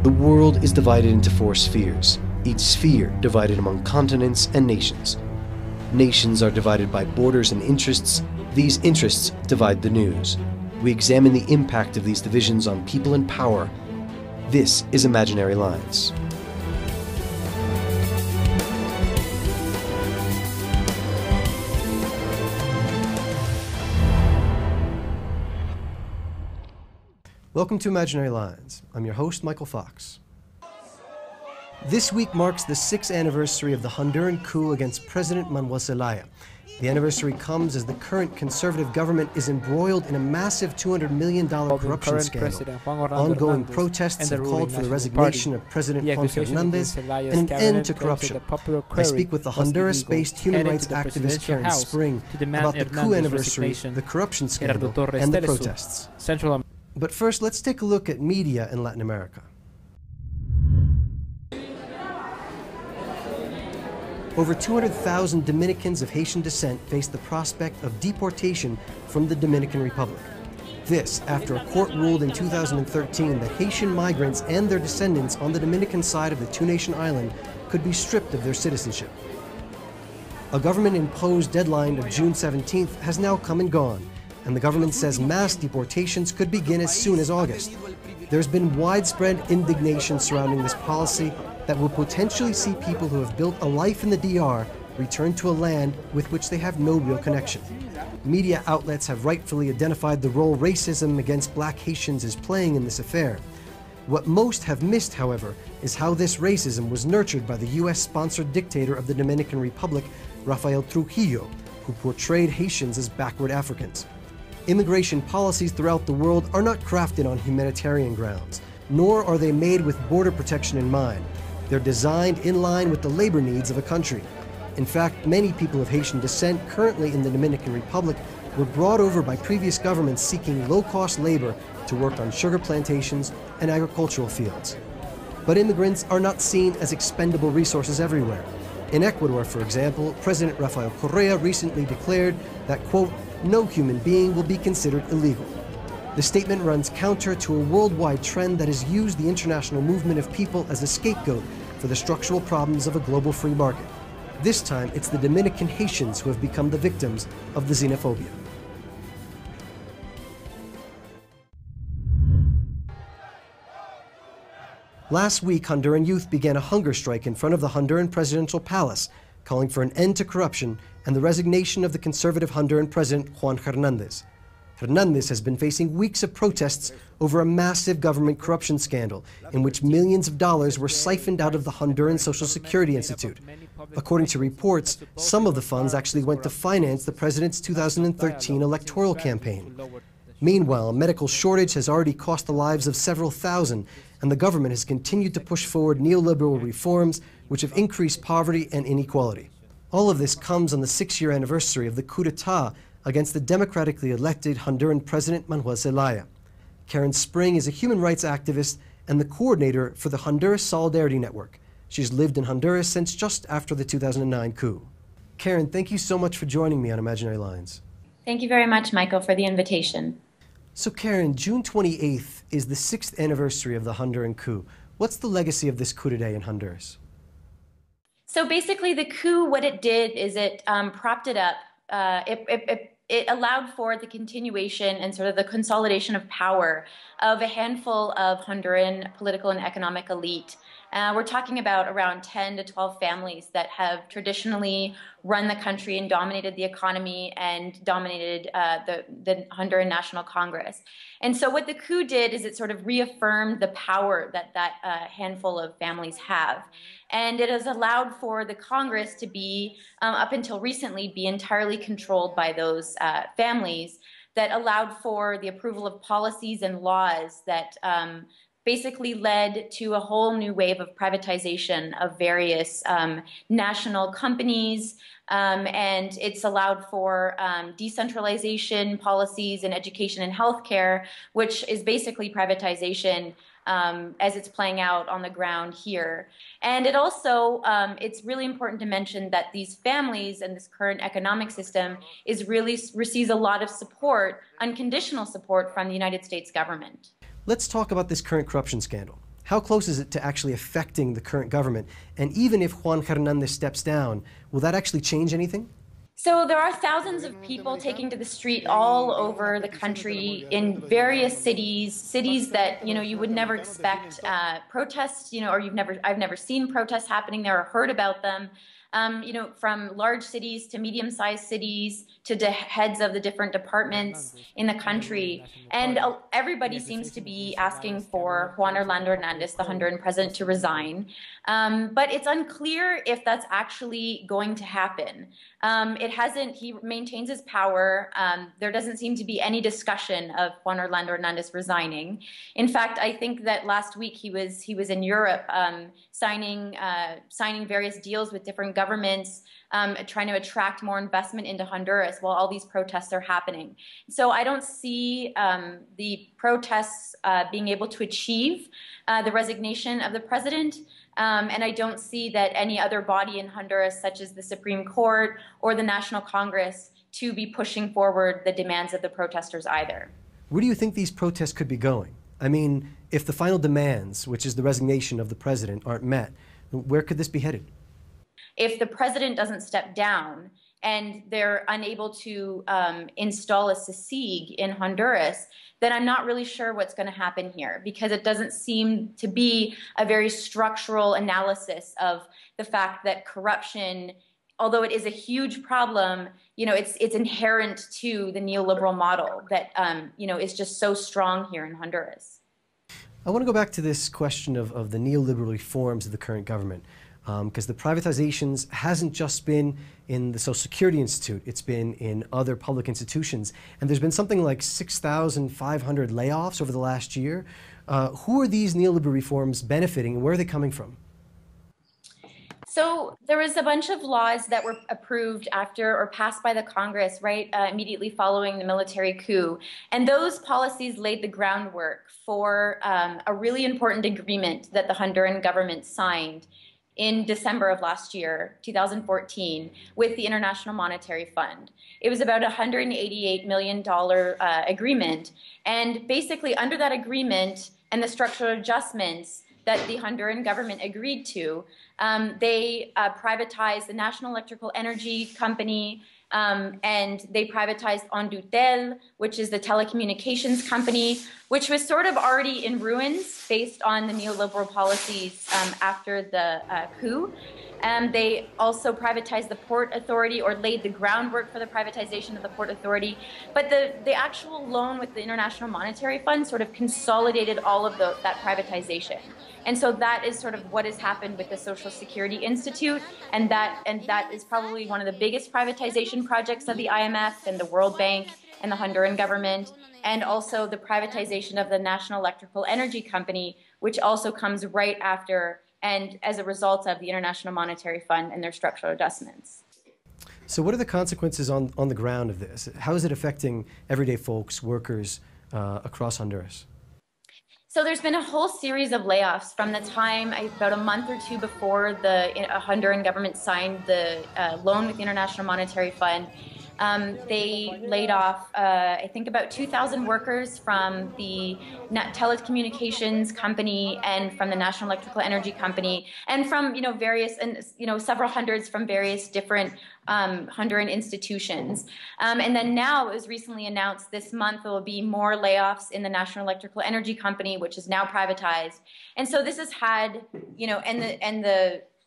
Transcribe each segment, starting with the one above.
The world is divided into 4 spheres, each sphere divided among continents and nations. Nations are divided by borders and interests. These interests divide the news. We examine the impact of these divisions on people and power. This is Imaginary Lines. Welcome to Imaginary Lines. I'm your host, Michael Fox. This week marks the 6th anniversary of the Honduran coup against President Manuel Zelaya. The anniversary comes as the current conservative government is embroiled in a massive $200 million corruption scandal. Ongoing protests have called for the resignation of President Juan Hernandez and an end to corruption. I speak with the Honduras-based human rights activist Karen Spring about the coup anniversary, the corruption scandal, and the protests. But first, let's take a look at media in Latin America. Over 200,000 Dominicans of Haitian descent face the prospect of deportation from the Dominican Republic. This after a court ruled in 2013 that Haitian migrants and their descendants on the Dominican side of the two-nation island could be stripped of their citizenship. A government-imposed deadline of June 17th has now come and gone, and the government says mass deportations could begin as soon as August. There's been widespread indignation surrounding this policy that will potentially see people who have built a life in the DR return to a land with which they have no real connection. Media outlets have rightfully identified the role racism against black Haitians is playing in this affair. What most have missed, however, is how this racism was nurtured by the US-sponsored dictator of the Dominican Republic, Rafael Trujillo, who portrayed Haitians as backward Africans. Immigration policies throughout the world are not crafted on humanitarian grounds, nor are they made with border protection in mind. They're designed in line with the labor needs of a country. In fact, many people of Haitian descent currently in the Dominican Republic were brought over by previous governments seeking low-cost labor to work on sugar plantations and agricultural fields. But immigrants are not seen as expendable resources everywhere. In Ecuador, for example, President Rafael Correa recently declared that, quote, no human being will be considered illegal. The statement runs counter to a worldwide trend that has used the international movement of people as a scapegoat for the structural problems of a global free market. This time, it's the Dominican Haitians who have become the victims of the xenophobia. Last week, Honduran youth began a hunger strike in front of the Honduran presidential palace, calling for an end to corruption and the resignation of the conservative Honduran president Juan Hernandez. Hernandez has been facing weeks of protests over a massive government corruption scandal in which millions of dollars were siphoned out of the Honduran Social Security Institute. According to reports, some of the funds actually went to finance the president's 2013 electoral campaign. Meanwhile, a medical shortage has already cost the lives of several thousand, and the government has continued to push forward neoliberal reforms which have increased poverty and inequality. All of this comes on the 6-year anniversary of the coup d'etat against the democratically elected Honduran President Manuel Zelaya. Karen Spring is a human rights activist and the coordinator for the Honduras Solidarity Network. She's lived in Honduras since just after the 2009 coup. Karen, thank you so much for joining me on Imaginary Lines. Thank you very much, Michael, for the invitation. So Karen, June 28th is the 6th anniversary of the Honduran coup. What's the legacy of this coup today in Honduras? So basically the coup, what it did is it propped it up. It allowed for the continuation and sort of the consolidation of power of a handful of Honduran political and economic elite. We're talking about around 10 to 12 families that have traditionally run the country and dominated the economy and dominated the Honduran National Congress. And so what the coup did is it sort of reaffirmed the power that handful of families have. And it has allowed for the Congress to be, up until recently, be entirely controlled by those families that allowed for the approval of policies and laws that basically led to a whole new wave of privatization of various national companies, and it's allowed for decentralization policies in education and healthcare, which is basically privatization as it's playing out on the ground here. And it also, it's really important to mention that these families and this current economic system receives a lot of support, unconditional support from the United States government. Let's talk about this current corruption scandal. How close is it to actually affecting the current government? And even if Juan Hernandez steps down, will that actually change anything? So there are thousands of people taking to the street all over the country in various cities that you would never expect protests, or I've never seen protests happening there or heard about them. From large cities to medium-sized cities to the heads of the different departments in the country. And everybody seems to be asking for Juan Orlando Hernandez, the Honduran president, to resign. But it's unclear if that's actually going to happen. He maintains his power. There doesn't seem to be any discussion of Juan Orlando Hernandez resigning. In fact, I think that last week he was in Europe signing various deals with different governments, trying to attract more investment into Honduras while all these protests are happening. So I don't see the protests being able to achieve the resignation of the president. And I don't see that any other body in Honduras, such as the Supreme Court or the National Congress, to be pushing forward the demands of the protesters either. Where do you think these protests could be going? I mean, if the final demands, which is the resignation of the president, aren't met, where could this be headed? If the president doesn't step down and they're unable to install a CICIG in Honduras, then I'm not really sure what's going to happen here, because it doesn't seem to be a very structural analysis of the fact that corruption, although it is a huge problem, it's inherent to the neoliberal model that is just so strong here in Honduras. I want to go back to this question of the neoliberal reforms of the current government. Because the privatizations hasn't just been in the Social Security Institute, it's been in other public institutions. And there's been something like 6,500 layoffs over the last year. Who are these neoliberal reforms benefiting, and where are they coming from? So there was a bunch of laws that were approved after or passed by the Congress immediately following the military coup. And those policies laid the groundwork for a really important agreement that the Honduran government signed in December of last year, 2014, with the International Monetary Fund. It was about a $188 million agreement. And basically under that agreement and the structural adjustments that the Honduran government agreed to, they privatized the National Electrical Energy Company, and they privatized Hondutel, which is the telecommunications company, which was sort of already in ruins based on the neoliberal policies after the coup. They also privatized the Port Authority, or laid the groundwork for the privatization of the Port Authority. But the actual loan with the International Monetary Fund sort of consolidated all of that privatization. And so that is sort of what has happened with the Social Security Institute, and that is probably one of the biggest privatization projects of the IMF and the World Bank and the Honduran government, and also the privatization of the National Electrical Energy Company, which also comes right after and as a result of the International Monetary Fund and their structural adjustments. So what are the consequences on the ground of this? How is it affecting everyday folks, workers across Honduras? So there's been a whole series of layoffs from the time, about a month or two before the Honduran government signed the loan with the International Monetary Fund. They laid off, I think, about 2,000 workers from the telecommunications company and from the National Electrical Energy Company, and from several hundreds from various different Honduran institutions. And then now, it was recently announced this month, there will be more layoffs in the National Electrical Energy Company, which is now privatized. And so this has had,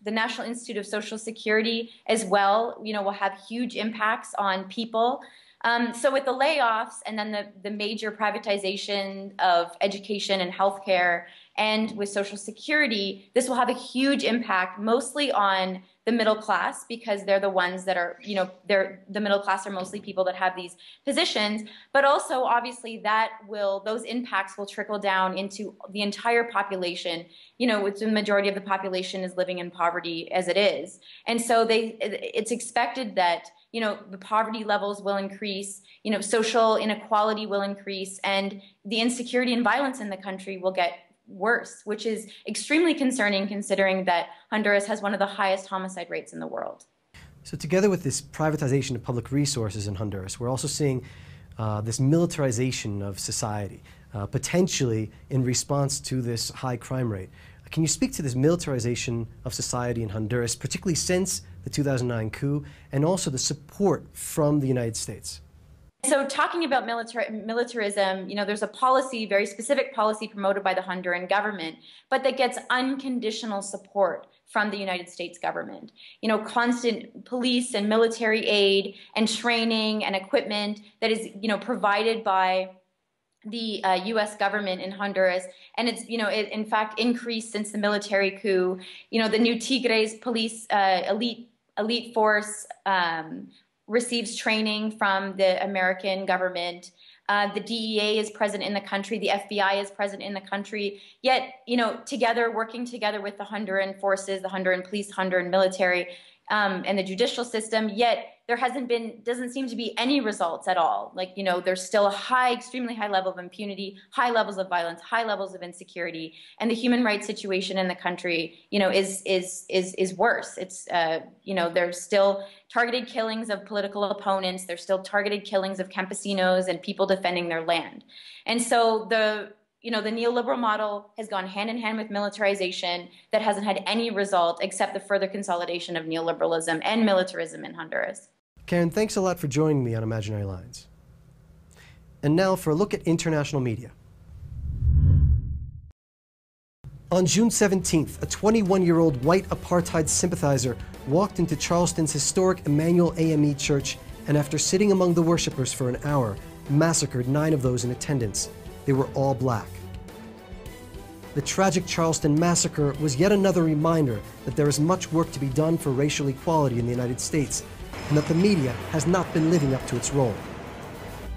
the National Institute of Social Security as well, will have huge impacts on people. So with the layoffs and then the major privatization of education and healthcare, and with Social Security, this will have a huge impact, mostly on the middle class, because they're the ones that are, the middle class are mostly people that have these positions, but also obviously those impacts will trickle down into the entire population, which the majority of the population is living in poverty as it is. And so it's expected that, the poverty levels will increase, social inequality will increase, and the insecurity and violence in the country will get worse, which is extremely concerning considering that Honduras has one of the highest homicide rates in the world. So together with this privatization of public resources in Honduras, we're also seeing this militarization of society. potentially in response to this high crime rate. Can you speak to this militarization of society in Honduras, particularly since the 2009 coup, and also the support from the United States? So talking about militarism, there's a policy, very specific policy promoted by the Honduran government, but that gets unconditional support from the United States government. Constant police and military aid and training and equipment that is, provided by the U.S. government in Honduras, and it's it in fact increased since the military coup. The new Tigres police elite force receives training from the American government. The DEA is present in the country. The FBI is present in the country. Yet, working together with the Honduran forces, the Honduran police, Honduran military, and the judicial system, yet there doesn't seem to be any results at all. There's still a extremely high level of impunity, high levels of violence, high levels of insecurity, and the human rights situation in the country, is worse. It's, there's still targeted killings of political opponents. There's still targeted killings of campesinos and people defending their land. And so the neoliberal model has gone hand in hand with militarization that hasn't had any result except the further consolidation of neoliberalism and militarism in Honduras. Karen, thanks a lot for joining me on Imaginary Lines. And now for a look at international media. On June 17th, a 21-year-old white apartheid sympathizer walked into Charleston's historic Emmanuel AME Church and, after sitting among the worshippers for an hour, massacred 9 of those in attendance. They were all black. The tragic Charleston massacre was yet another reminder that there is much work to be done for racial equality in the United States, and that the media has not been living up to its role.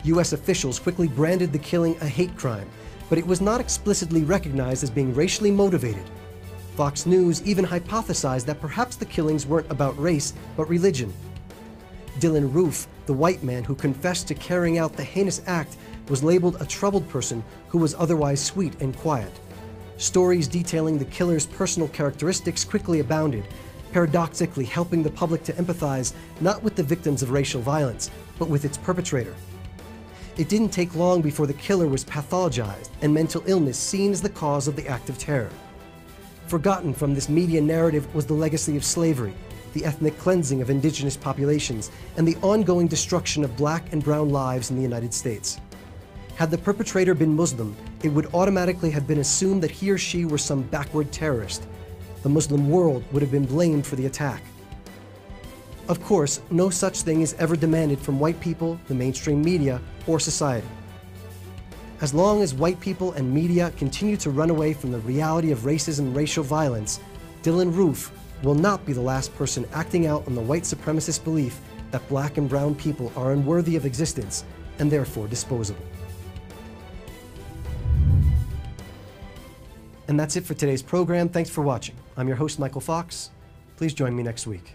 U.S. officials quickly branded the killing a hate crime, but it was not explicitly recognized as being racially motivated. Fox News even hypothesized that perhaps the killings weren't about race, but religion. Dylan Roof, the white man who confessed to carrying out the heinous act, was labeled a troubled person who was otherwise sweet and quiet. Stories detailing the killer's personal characteristics quickly abounded, paradoxically helping the public to empathize not with the victims of racial violence, but with its perpetrator. It didn't take long before the killer was pathologized and mental illness seen as the cause of the act of terror. Forgotten from this media narrative was the legacy of slavery, the ethnic cleansing of indigenous populations, and the ongoing destruction of black and brown lives in the United States. Had the perpetrator been Muslim, it would automatically have been assumed that he or she were some backward terrorist. The Muslim world would have been blamed for the attack. Of course, no such thing is ever demanded from white people, the mainstream media, or society. As long as white people and media continue to run away from the reality of racism and racial violence, Dylan Roof will not be the last person acting out on the white supremacist belief that black and brown people are unworthy of existence and therefore disposable. And that's it for today's program. Thanks for watching. I'm your host, Michael Fox. Please join me next week.